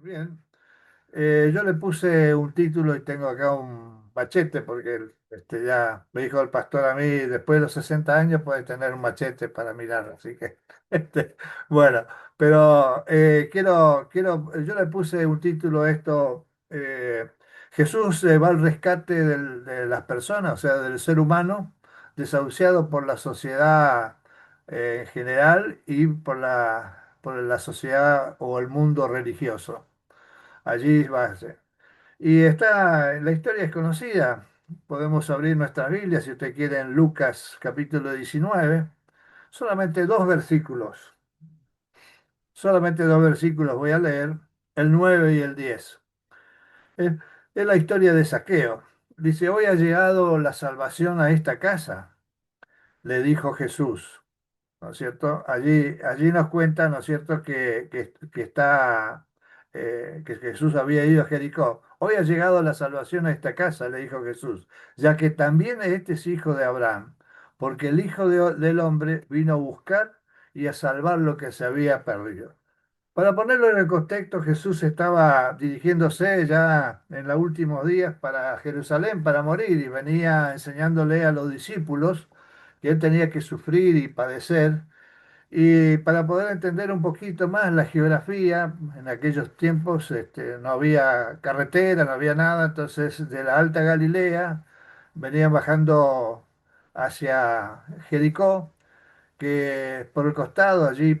Bien. Yo le puse un título y tengo acá un machete porque ya me dijo el pastor a mí, después de los 60 años puedes tener un machete para mirar, así que bueno, pero yo le puse un título a esto, Jesús va al rescate de las personas, o sea, del ser humano, desahuciado por la sociedad en general y por la sociedad o el mundo religioso. Allí va a ser. Y la historia es conocida. Podemos abrir nuestras Biblias, si usted quiere, en Lucas capítulo 19. Solamente dos versículos. Solamente dos versículos voy a leer, el 9 y el 10. Es, es la historia de Zaqueo. Dice, hoy ha llegado la salvación a esta casa, le dijo Jesús. ¿No es cierto? Allí nos cuenta, ¿no es cierto?, que Jesús había ido a Jericó. Hoy ha llegado la salvación a esta casa, le dijo Jesús, ya que también este es hijo de Abraham, porque el del Hombre vino a buscar y a salvar lo que se había perdido. Para ponerlo en el contexto, Jesús estaba dirigiéndose ya en los últimos días para Jerusalén para morir y venía enseñándole a los discípulos que él tenía que sufrir y padecer y para poder entender un poquito más la geografía, en aquellos tiempos no había carretera, no había nada, entonces de la Alta Galilea venían bajando hacia Jericó, que por el costado, allí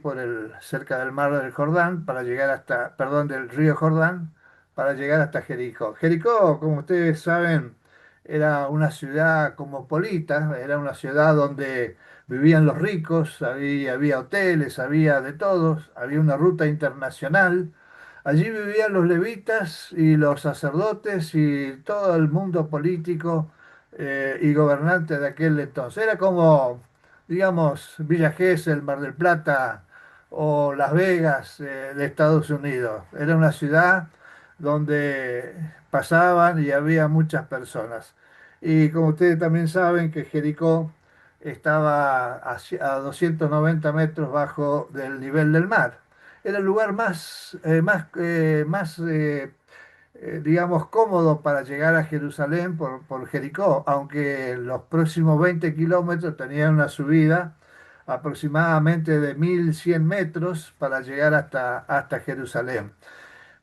cerca del mar del Jordán, para llegar hasta, perdón, del río Jordán, para llegar hasta Jericó. Jericó, como ustedes saben, era una ciudad cosmopolita, era una ciudad donde vivían los ricos, había hoteles, había de todos, había una ruta internacional. Allí vivían los levitas y los sacerdotes y todo el mundo político y gobernante de aquel entonces. Era como, digamos, Villa Gesell, Mar del Plata o Las Vegas de Estados Unidos. Era una ciudad donde pasaban y había muchas personas. Y como ustedes también saben que Jericó estaba a 290 metros bajo del nivel del mar. Era el lugar más digamos, cómodo para llegar a Jerusalén por Jericó, aunque los próximos 20 kilómetros tenían una subida aproximadamente de 1100 metros para llegar hasta Jerusalén.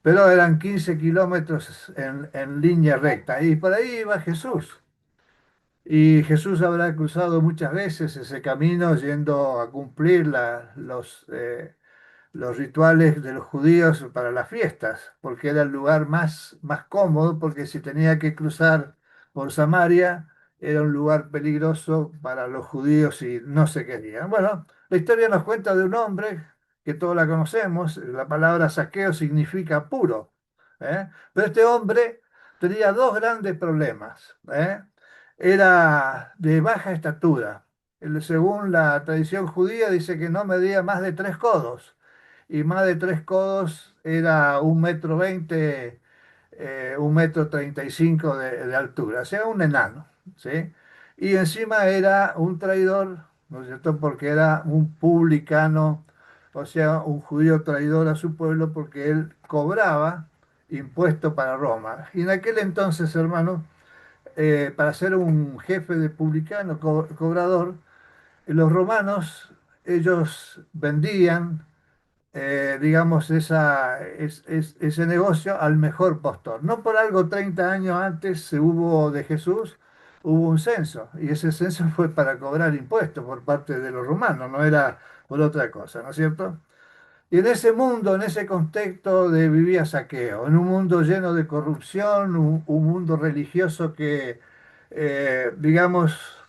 Pero eran 15 kilómetros en línea recta. Y por ahí iba Jesús. Y Jesús habrá cruzado muchas veces ese camino yendo a cumplir los rituales de los judíos para las fiestas, porque era el lugar más cómodo, porque si tenía que cruzar por Samaria, era un lugar peligroso para los judíos y no se querían. Bueno, la historia nos cuenta de un hombre que todos la conocemos, la palabra saqueo significa puro, ¿eh? Pero este hombre tenía dos grandes problemas, ¿eh? Era de baja estatura. Según la tradición judía, dice que no medía más de 3 codos y más de 3 codos era 1,20 m, 1,35 m de altura, o sea, un enano, ¿sí? Y encima era un traidor, ¿no es cierto? Porque era un publicano, o sea, un judío traidor a su pueblo porque él cobraba impuestos para Roma. Y en aquel entonces, hermano, para ser un jefe de publicano, cobrador, los romanos, ellos vendían digamos, ese negocio al mejor postor. No por algo 30 años antes de Jesús, hubo un censo, y ese censo fue para cobrar impuestos por parte de los romanos, no era por otra cosa, ¿no es cierto? Y en ese mundo, en ese contexto vivía Saqueo, en un mundo lleno de corrupción, un mundo religioso que, digamos,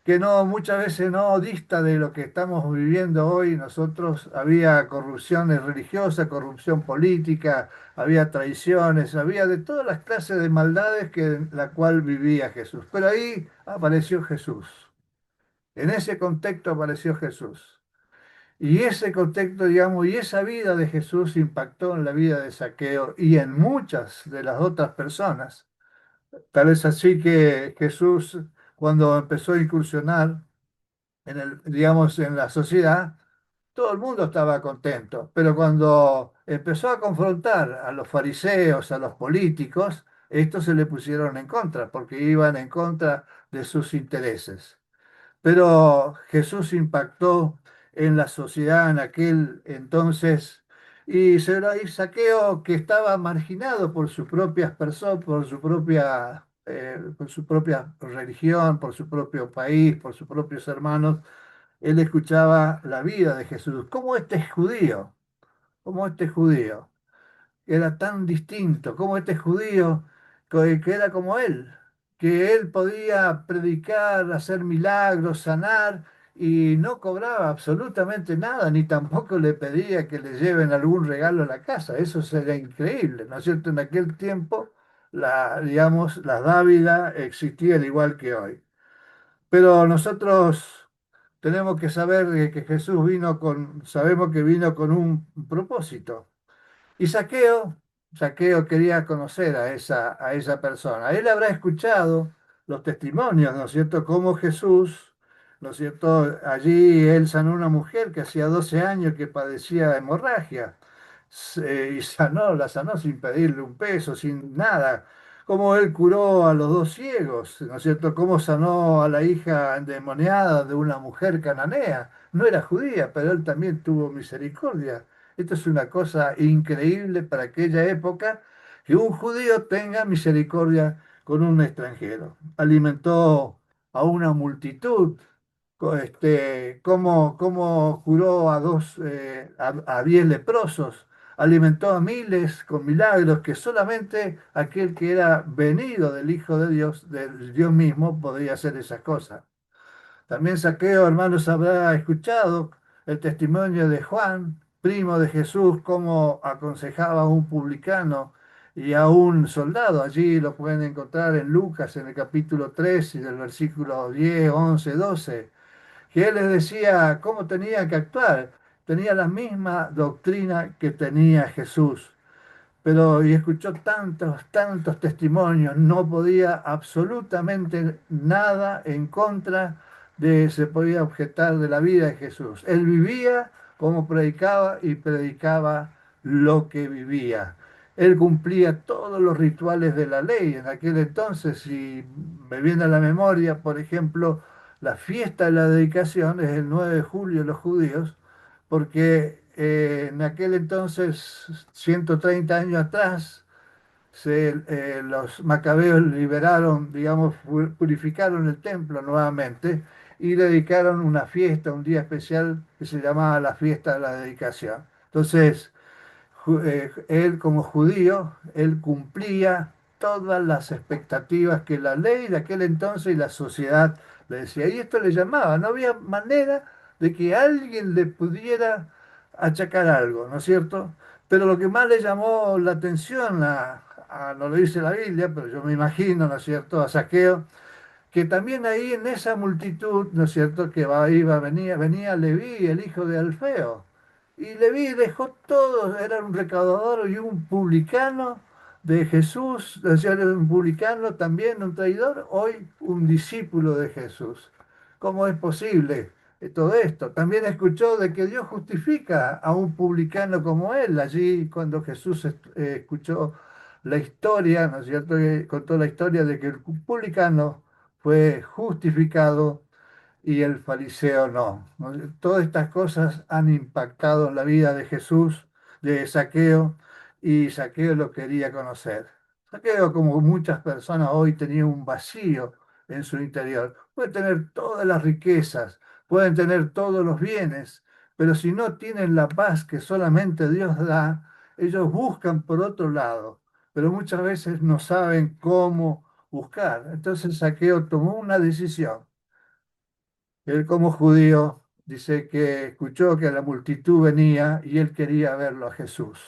que no, muchas veces no dista de lo que estamos viviendo hoy. Nosotros había corrupciones religiosas, corrupción política, había traiciones, había de todas las clases de maldades que en la cual vivía Jesús. Pero ahí apareció Jesús. En ese contexto apareció Jesús. Y ese contexto, digamos, y esa vida de Jesús impactó en la vida de Saqueo y en muchas de las otras personas. Tal es así que Jesús, cuando empezó a incursionar digamos, en la sociedad, todo el mundo estaba contento, pero cuando empezó a confrontar a los fariseos, a los políticos, estos se le pusieron en contra, porque iban en contra de sus intereses. Pero Jesús impactó en la sociedad en aquel entonces y Saqueo, que estaba marginado por sus propias personas, por su propia religión, por su propio país, por sus propios hermanos, él escuchaba la vida de Jesús. ¿Cómo este es judío? ¿Cómo este es judío? Era tan distinto, como este judío que era como él, que él podía predicar, hacer milagros, sanar y no cobraba absolutamente nada, ni tampoco le pedía que le lleven algún regalo a la casa. Eso sería increíble, ¿no es cierto? En aquel tiempo, digamos, la dávila existía al igual que hoy. Pero nosotros tenemos que saber que Jesús sabemos que vino con un propósito. Y Saqueo quería conocer a esa persona. Él habrá escuchado los testimonios, ¿no es cierto? Cómo Jesús, ¿no es cierto? Allí él sanó a una mujer que hacía 12 años que padecía hemorragia. Y la sanó sin pedirle un peso, sin nada. Cómo él curó a los dos ciegos, ¿no es cierto? Cómo sanó a la hija endemoniada de una mujer cananea. No era judía, pero él también tuvo misericordia. Esto es una cosa increíble para aquella época, que un judío tenga misericordia con un extranjero. Alimentó a una multitud, cómo curó a 10 leprosos, alimentó a miles con milagros que solamente aquel que era venido del Hijo de Dios, del Dios mismo, podía hacer esas cosas. También Saqueo, hermanos, habrá escuchado el testimonio de Juan, primo de Jesús, cómo aconsejaba a un publicano y a un soldado. Allí lo pueden encontrar en Lucas, en el capítulo 3 y del versículo 10, 11, 12, que él les decía cómo tenía que actuar. Tenía la misma doctrina que tenía Jesús, pero y escuchó tantos testimonios, no podía absolutamente nada en contra se podía objetar de la vida de Jesús. Él vivía como predicaba y predicaba lo que vivía. Él cumplía todos los rituales de la ley en aquel entonces, si me viene a la memoria, por ejemplo, la fiesta de la dedicación es el 9 de julio de los judíos, porque en aquel entonces, 130 años atrás, los macabeos liberaron, digamos, purificaron el templo nuevamente y dedicaron una fiesta, un día especial que se llamaba la fiesta de la dedicación. Entonces, él como judío, él cumplía todas las expectativas que la ley de aquel entonces y la sociedad le decía. Y esto le llamaba, no había manera de que alguien le pudiera achacar algo, ¿no es cierto? Pero lo que más le llamó la atención no lo dice la Biblia, pero yo me imagino, ¿no es cierto?, a Saqueo, que también ahí en esa multitud, ¿no es cierto?, venía Leví, el hijo de Alfeo. Y Leví dejó todo, era un recaudador y un publicano de Jesús, o sea, era un publicano también, un traidor, hoy un discípulo de Jesús. ¿Cómo es posible todo esto? También escuchó de que Dios justifica a un publicano como él. Allí cuando Jesús escuchó la historia, ¿no es cierto?, que contó la historia de que el publicano fue justificado y el fariseo no. ¿No? Todas estas cosas han impactado en la vida de Jesús, de Saqueo, y Saqueo lo quería conocer. Saqueo, como muchas personas hoy, tenía un vacío en su interior. Pueden tener todas las riquezas, pueden tener todos los bienes, pero si no tienen la paz que solamente Dios da, ellos buscan por otro lado, pero muchas veces no saben cómo buscar. Entonces Saqueo tomó una decisión. Él como judío dice que escuchó que la multitud venía y él quería verlo a Jesús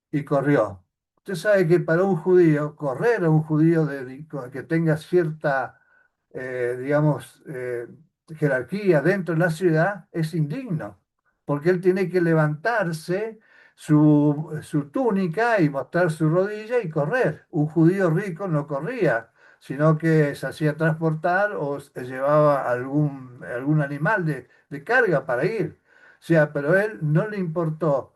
y corrió. Usted sabe que para un judío, correr a un judío que tenga cierta, digamos, jerarquía dentro de la ciudad es indigno, porque él tiene que levantarse su túnica y mostrar su rodilla y correr. Un judío rico no corría, sino que se hacía transportar o se llevaba algún animal de carga para ir. sea, pero a él no le importó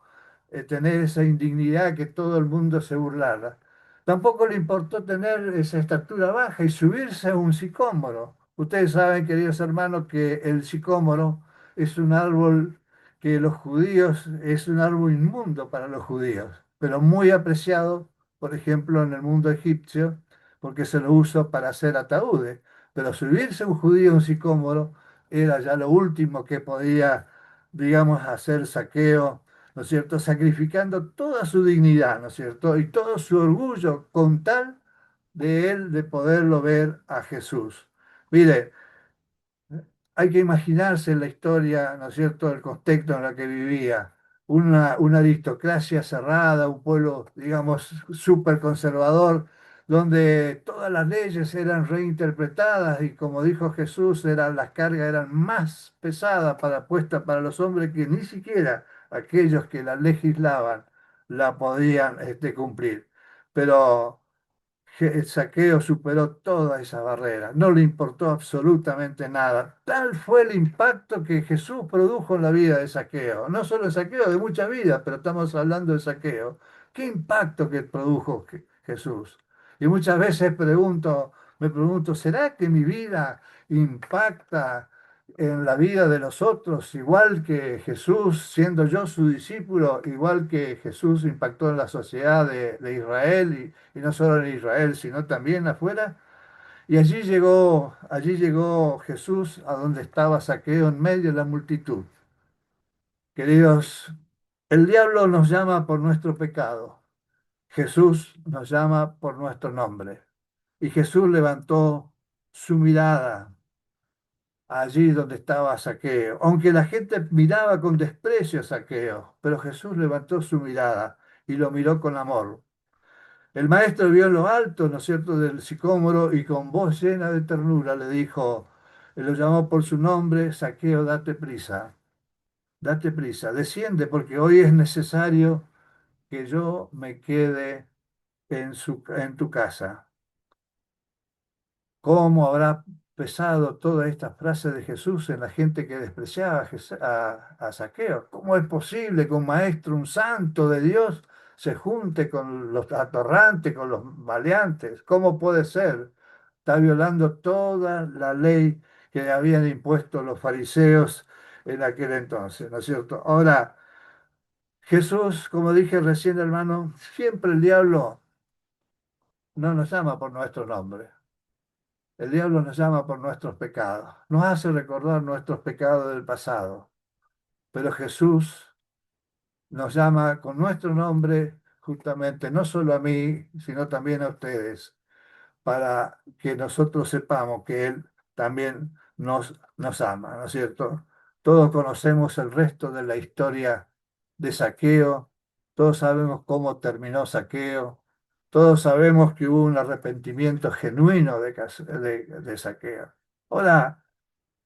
tener esa indignidad que todo el mundo se burlara. Tampoco le importó tener esa estatura baja y subirse a un sicómoro. Ustedes saben, queridos hermanos, que el sicómoro es un árbol que los judíos, es un árbol inmundo para los judíos, pero muy apreciado, por ejemplo, en el mundo egipcio, porque se lo usa para hacer ataúdes. Pero subirse un judío a un sicómoro era ya lo último que podía, digamos, hacer Saqueo, ¿no es cierto? Sacrificando toda su dignidad, ¿no es cierto? Y todo su orgullo con tal de él de poderlo ver a Jesús. Mire, hay que imaginarse la historia, ¿no es cierto?, el contexto en el que vivía. Una aristocracia cerrada, un pueblo, digamos, súper conservador, donde todas las leyes eran reinterpretadas y como dijo Jesús, las cargas eran más pesadas puestas para los hombres que ni siquiera aquellos que la legislaban la podían cumplir. Pero el Saqueo superó toda esa barrera, no le importó absolutamente nada. Tal fue el impacto que Jesús produjo en la vida de Saqueo. No solo el Saqueo, de muchas vidas, pero estamos hablando de Saqueo. ¿Qué impacto que produjo Jesús? Y muchas veces me pregunto, ¿será que mi vida impacta en la vida de los otros, igual que Jesús, siendo yo su discípulo, igual que Jesús impactó en la sociedad de Israel y no solo en Israel, sino también afuera? Y allí llegó Jesús a donde estaba Saqueo en medio de la multitud. Queridos, el diablo nos llama por nuestro pecado, Jesús nos llama por nuestro nombre. Y Jesús levantó su mirada allí donde estaba Saqueo, aunque la gente miraba con desprecio a Saqueo, pero Jesús levantó su mirada y lo miró con amor. El maestro vio en lo alto, ¿no es cierto?, del sicómoro y con voz llena de ternura le dijo, lo llamó por su nombre, Saqueo, date prisa, desciende porque hoy es necesario que yo me quede en tu casa. ¿Cómo habrá pesado toda esta frase de Jesús en la gente que despreciaba a Zaqueo? ¿Cómo es posible que un maestro, un santo de Dios, se junte con los atorrantes, con los maleantes? ¿Cómo puede ser? Está violando toda la ley que habían impuesto los fariseos en aquel entonces, ¿no es cierto? Ahora, Jesús, como dije recién, hermano, siempre el diablo no nos llama por nuestro nombre. El diablo nos llama por nuestros pecados, nos hace recordar nuestros pecados del pasado, pero Jesús nos llama con nuestro nombre justamente no solo a mí, sino también a ustedes, para que nosotros sepamos que Él también nos ama, ¿no es cierto? Todos conocemos el resto de la historia de Saqueo, todos sabemos cómo terminó Saqueo, todos sabemos que hubo un arrepentimiento genuino de Saqueo. Ahora,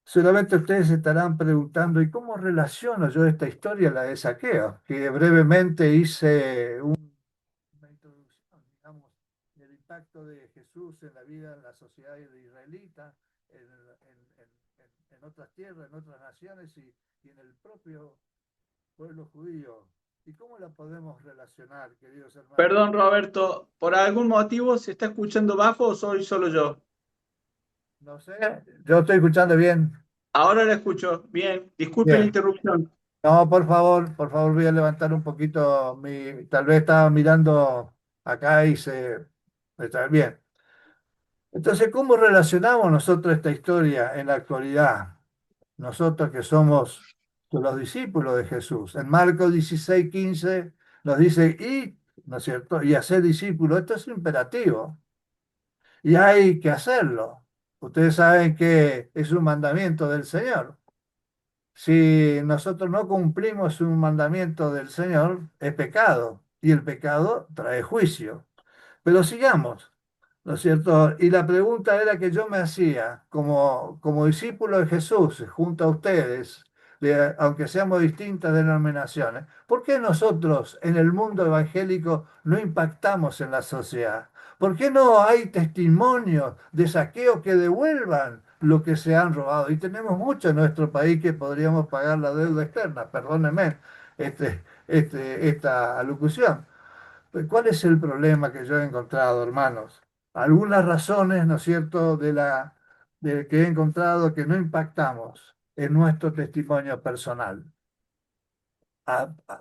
seguramente ustedes se estarán preguntando, ¿y cómo relaciono yo esta historia a la de Saqueo? Que brevemente hice una introducción, digamos, del impacto de Jesús en la vida de la sociedad israelita, en otras tierras, en otras naciones y en el propio pueblo judío. ¿Y cómo la podemos relacionar, queridos hermanos? Perdón, Roberto, ¿por algún motivo se está escuchando bajo o soy solo yo? No sé, yo estoy escuchando bien. Ahora la escucho. Bien, disculpe la Bien. interrupción. No, por favor, voy a levantar un poquito tal vez estaba mirando acá y se... Está bien. Entonces, ¿cómo relacionamos nosotros esta historia en la actualidad? Nosotros que somos los discípulos de Jesús. En Marcos 16:15 nos dice, y, ¿no es cierto? Y hacer discípulos. Esto es imperativo y hay que hacerlo. Ustedes saben que es un mandamiento del Señor. Si nosotros no cumplimos un mandamiento del Señor, es pecado y el pecado trae juicio. Pero sigamos, ¿no es cierto? Y la pregunta era que yo me hacía como discípulo de Jesús, junto a ustedes, aunque seamos distintas denominaciones, ¿por qué nosotros en el mundo evangélico no impactamos en la sociedad? ¿Por qué no hay testimonios de saqueos que devuelvan lo que se han robado. Y tenemos mucho en nuestro país que podríamos pagar la deuda externa, perdónenme esta alocución. Pues, ¿cuál es el problema que yo he encontrado, hermanos? Algunas razones, ¿no es cierto?, de que he encontrado que no impactamos en nuestro testimonio personal.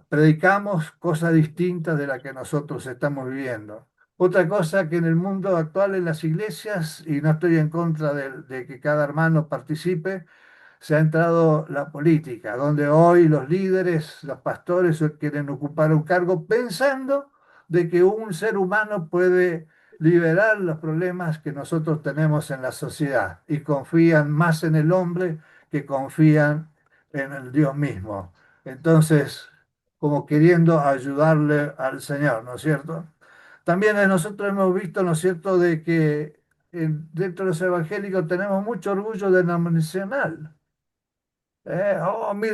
Predicamos cosas distintas de las que nosotros estamos viviendo. Otra cosa que en el mundo actual, en las iglesias, y no estoy en contra de que cada hermano participe, se ha entrado la política, donde hoy los líderes, los pastores quieren ocupar un cargo pensando de que un ser humano puede liberar los problemas que nosotros tenemos en la sociedad y confían más en el hombre que confían en el Dios mismo. Entonces, como queriendo ayudarle al Señor, ¿no es cierto? También nosotros hemos visto, ¿no es cierto?, de que dentro de los evangélicos tenemos mucho orgullo denominacional. Mi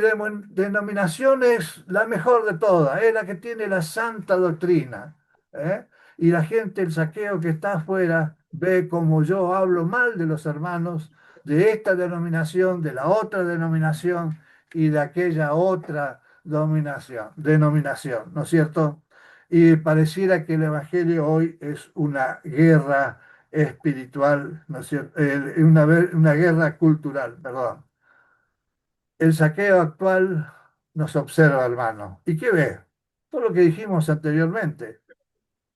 denominación es la mejor de todas, es la que tiene la santa doctrina. ¿Eh? Y la gente, el saqueo que está afuera, ve como yo hablo mal de los hermanos de esta denominación, de la otra denominación y de aquella otra denominación, ¿no es cierto? Y pareciera que el Evangelio hoy es una guerra espiritual, ¿no es cierto? Una guerra cultural, perdón. El saqueo actual nos observa, hermano. ¿Y qué ve? Todo lo que dijimos anteriormente.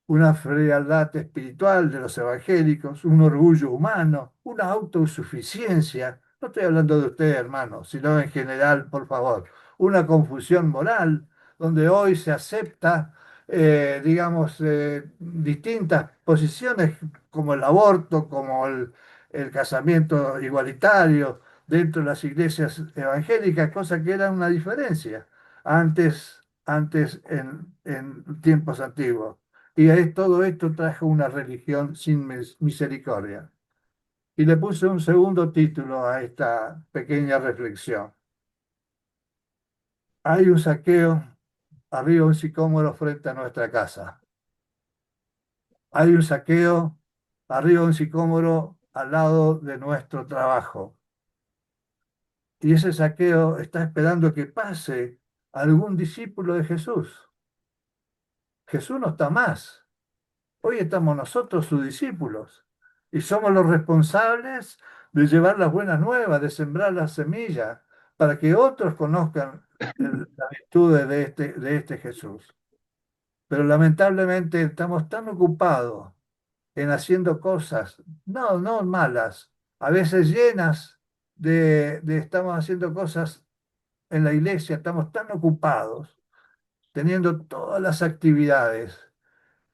Una frialdad espiritual de los evangélicos, un orgullo humano, una autosuficiencia. No estoy hablando de usted, hermano, sino en general, por favor. Una confusión moral, donde hoy se acepta, digamos, distintas posiciones como el aborto, como el casamiento igualitario dentro de las iglesias evangélicas, cosa que era una diferencia antes en tiempos antiguos. Y todo esto trajo una religión sin misericordia. Y le puse un segundo título a esta pequeña reflexión. Hay un saqueo arriba de un sicómoro frente a nuestra casa. Hay un saqueo arriba de un sicómoro al lado de nuestro trabajo. Y ese saqueo está esperando que pase algún discípulo de Jesús. Jesús no está más. Hoy estamos nosotros, sus discípulos, y somos los responsables de llevar las buenas nuevas, de sembrar las semillas, para que otros conozcan las virtudes de este Jesús. Pero lamentablemente estamos tan ocupados en haciendo cosas, no malas, a veces llenas estamos haciendo cosas en la iglesia, estamos tan ocupados, teniendo todas las actividades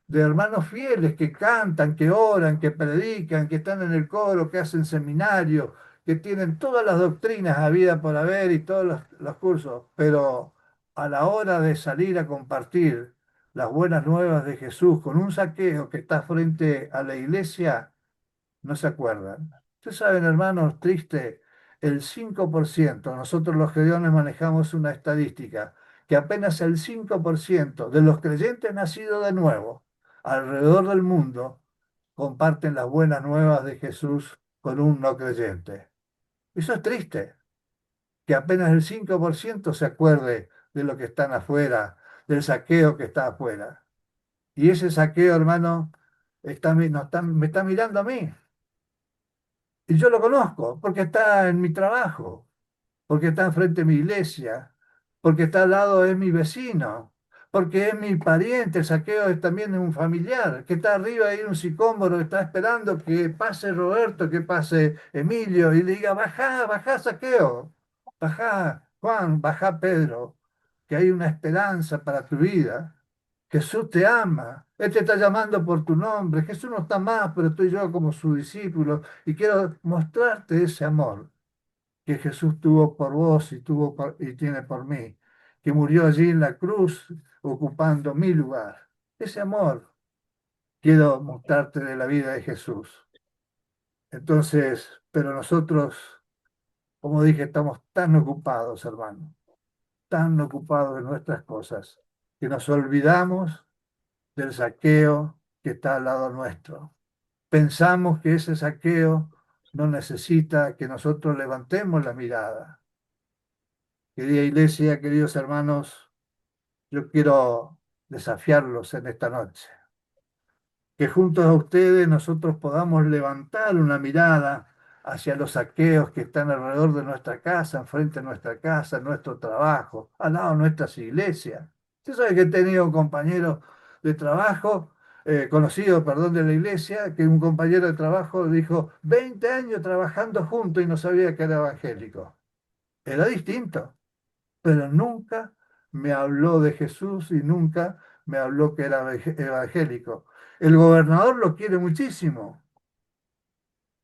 de hermanos fieles que cantan, que oran, que predican, que están en el coro, que hacen seminario, que tienen todas las doctrinas habidas por haber y todos los cursos, pero a la hora de salir a compartir las buenas nuevas de Jesús con un saqueo que está frente a la iglesia, no se acuerdan. Ustedes saben, hermanos, triste, el 5%. Nosotros los gedeones manejamos una estadística, que apenas el 5% de los creyentes nacidos de nuevo alrededor del mundo comparten las buenas nuevas de Jesús con un no creyente. Eso es triste, que apenas el 5% se acuerde de lo que están afuera, del saqueo que está afuera. Y ese saqueo, hermano, me está mirando a mí. Y yo lo conozco porque está en mi trabajo, porque está enfrente de mi iglesia, porque está al lado de mi vecino, porque es mi pariente. El saqueo es también un familiar, que está arriba ahí en un sicómoro, está esperando que pase Roberto, que pase Emilio y le diga, bajá, bajá, saqueo, bajá, Juan, bajá, Pedro, que hay una esperanza para tu vida. Jesús te ama, Él te está llamando por tu nombre. Jesús no está más, pero estoy yo como su discípulo y quiero mostrarte ese amor que Jesús tuvo por vos y tiene por mí, que murió allí en la cruz ocupando mi lugar. Ese amor quiero mostrarte de la vida de Jesús. Entonces, pero nosotros, como dije, estamos tan ocupados, hermano, tan ocupados de nuestras cosas, que nos olvidamos del saqueo que está al lado nuestro. Pensamos que ese saqueo no necesita que nosotros levantemos la mirada. Querida iglesia, queridos hermanos, yo quiero desafiarlos en esta noche. Que juntos a ustedes nosotros podamos levantar una mirada hacia los saqueos que están alrededor de nuestra casa, enfrente de nuestra casa, en nuestro trabajo, al lado de nuestras iglesias. Usted sabe que he tenido un compañero de trabajo, conocido, perdón, de la iglesia, que un compañero de trabajo dijo, 20 años trabajando juntos y no sabía que era evangélico. Era distinto, pero nunca me habló de Jesús y nunca me habló que era evangélico. El gobernador lo quiere muchísimo,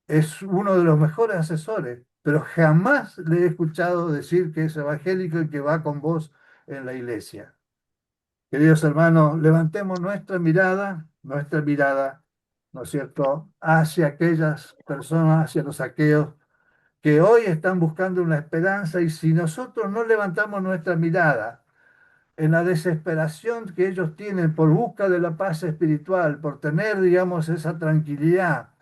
es uno de los mejores asesores, pero jamás le he escuchado decir que es evangélico y que va con vos en la iglesia. Queridos hermanos, levantemos nuestra mirada, ¿no es cierto?, hacia aquellas personas, hacia los aqueos que hoy están buscando una esperanza y si nosotros no levantamos nuestra mirada, en la desesperación que ellos tienen por busca de la paz espiritual, por tener, digamos, esa tranquilidad,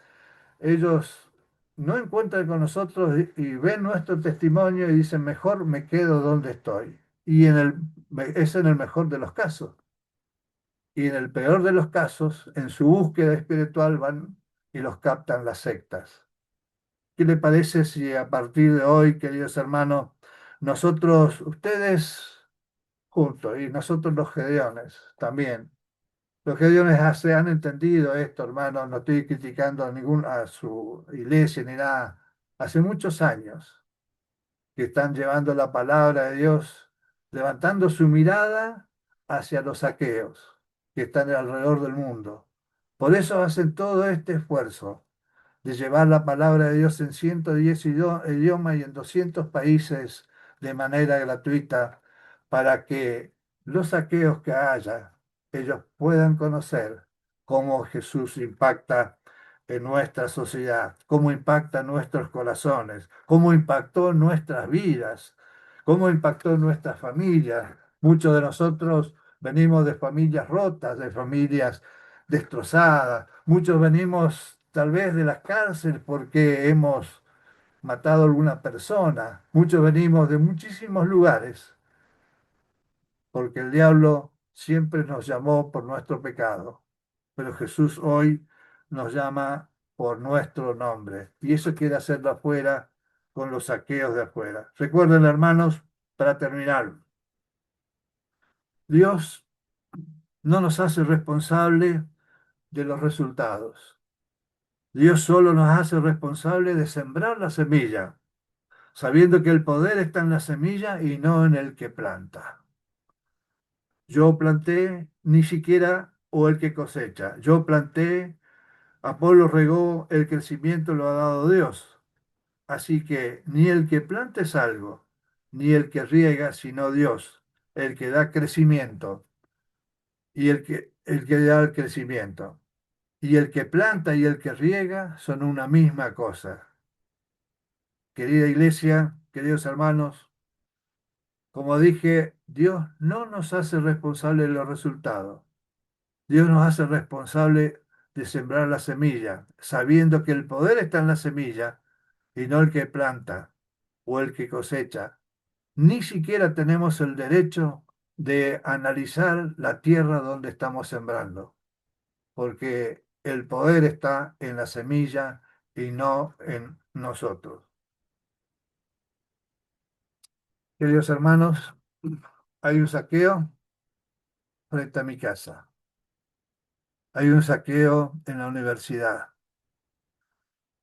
ellos no encuentran con nosotros y ven nuestro testimonio y dicen, mejor me quedo donde estoy. Y es en el mejor de los casos. Y en el peor de los casos, en su búsqueda espiritual van y los captan las sectas. ¿Qué le parece si a partir de hoy, queridos hermanos, nosotros, ustedes juntos y nosotros los gedeones también. Los gedeones se han entendido esto, hermano, no estoy criticando a su iglesia ni nada. Hace muchos años que están llevando la palabra de Dios, levantando su mirada hacia los saqueos que están alrededor del mundo. Por eso hacen todo este esfuerzo de llevar la palabra de Dios en 110 idiomas y en 200 países de manera gratuita para que los saqueos que haya, ellos puedan conocer cómo Jesús impacta en nuestra sociedad, cómo impacta en nuestros corazones, cómo impactó en nuestras vidas, cómo impactó en nuestras familias. Muchos de nosotros venimos de familias rotas, de familias destrozadas. Muchos venimos tal vez de las cárceles porque hemos matado a alguna persona. Muchos venimos de muchísimos lugares porque el diablo siempre nos llamó por nuestro pecado. Pero Jesús hoy nos llama por nuestro nombre. Y eso quiere hacerlo afuera con los saqueos de afuera. Recuerden, hermanos, para terminar, Dios no nos hace responsable de los resultados. Dios solo nos hace responsable de sembrar la semilla, sabiendo que el poder está en la semilla y no en el que planta. Yo planté, ni siquiera, o el que cosecha. Yo planté, Apolo regó, el crecimiento lo ha dado Dios. Así que ni el que planta es algo, ni el que riega, sino Dios, el que da crecimiento y el que da el crecimiento. Y el que planta y el que riega son una misma cosa. Querida iglesia, queridos hermanos, como dije, Dios no nos hace responsable de los resultados. Dios nos hace responsable de sembrar la semilla, sabiendo que el poder está en la semilla y no el que planta o el que cosecha. Ni siquiera tenemos el derecho de analizar la tierra donde estamos sembrando, porque el poder está en la semilla y no en nosotros. Queridos hermanos, hay un saqueo frente a mi casa. Hay un saqueo en la universidad.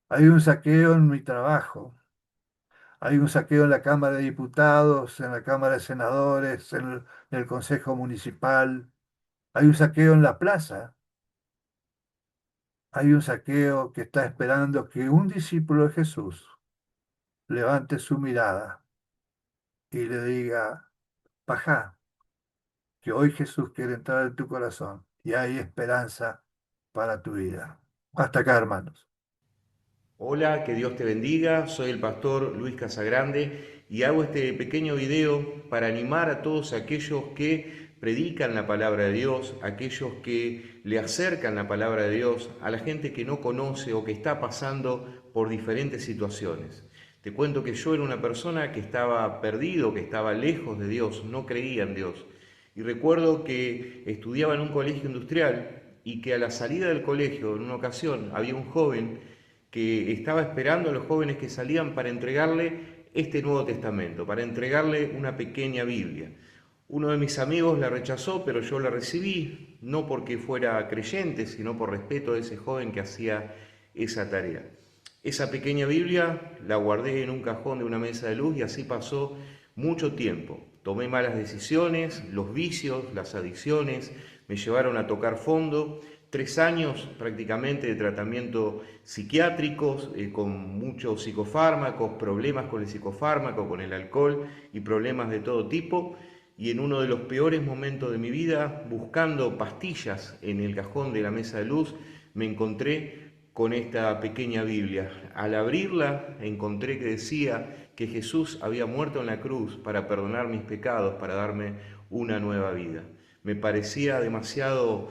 Hay un saqueo en mi trabajo. Hay un saqueo en la Cámara de Diputados, en la Cámara de Senadores, en el Consejo Municipal. Hay un saqueo en la plaza. Hay un saqueo que está esperando que un discípulo de Jesús levante su mirada y le diga, Pajá, que hoy Jesús quiere entrar en tu corazón y hay esperanza para tu vida. Hasta acá, hermanos. Hola, que Dios te bendiga. Soy el pastor Luis Casagrande y hago este pequeño video para animar a todos aquellos que predican la palabra de Dios, aquellos que le acercan la palabra de Dios a la gente que no conoce o que está pasando por diferentes situaciones. Te cuento que yo era una persona que estaba perdido, que estaba lejos de Dios, no creía en Dios. Y recuerdo que estudiaba en un colegio industrial y que a la salida del colegio, en una ocasión, había un joven que estaba esperando a los jóvenes que salían para entregarle este Nuevo Testamento, para entregarle una pequeña Biblia. Uno de mis amigos la rechazó, pero yo la recibí, no porque fuera creyente, sino por respeto a ese joven que hacía esa tarea. Esa pequeña Biblia la guardé en un cajón de una mesa de luz y así pasó mucho tiempo. Tomé malas decisiones, los vicios, las adicciones me llevaron a tocar fondo. 3 años prácticamente de tratamiento psiquiátricos, con muchos psicofármacos, problemas con el psicofármaco, con el alcohol y problemas de todo tipo. Y en uno de los peores momentos de mi vida, buscando pastillas en el cajón de la mesa de luz, me encontré con esta pequeña Biblia. Al abrirla encontré que decía que Jesús había muerto en la cruz para perdonar mis pecados, para darme una nueva vida. Me parecía demasiado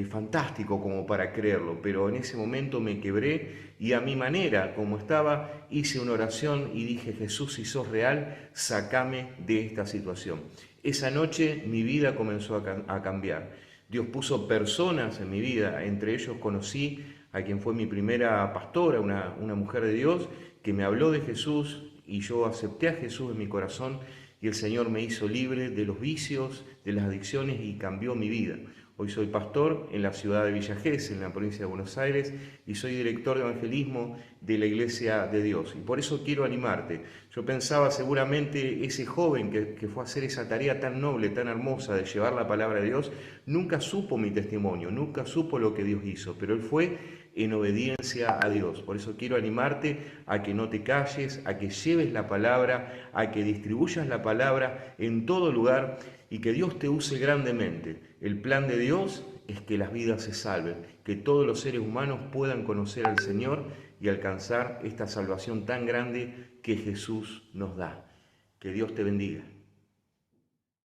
fantástico como para creerlo, pero en ese momento me quebré y a mi manera, como estaba, hice una oración y dije: Jesús, si sos real, sácame de esta situación. Esa noche mi vida comenzó a cambiar. Dios puso personas en mi vida, entre ellos conocí a quien fue mi primera pastora, una mujer de Dios, que me habló de Jesús y yo acepté a Jesús en mi corazón y el Señor me hizo libre de los vicios, de las adicciones y cambió mi vida. Hoy soy pastor en la ciudad de Villa Gesell, en la provincia de Buenos Aires, y soy director de evangelismo de la Iglesia de Dios. Y por eso quiero animarte. Yo pensaba, seguramente ese joven que fue a hacer esa tarea tan noble, tan hermosa de llevar la palabra de Dios, nunca supo mi testimonio, nunca supo lo que Dios hizo, pero él fue en obediencia a Dios. Por eso quiero animarte a que no te calles, a que lleves la palabra, a que distribuyas la palabra en todo lugar y que Dios te use grandemente. El plan de Dios es que las vidas se salven, que todos los seres humanos puedan conocer al Señor y alcanzar esta salvación tan grande que Jesús nos da. Que Dios te bendiga.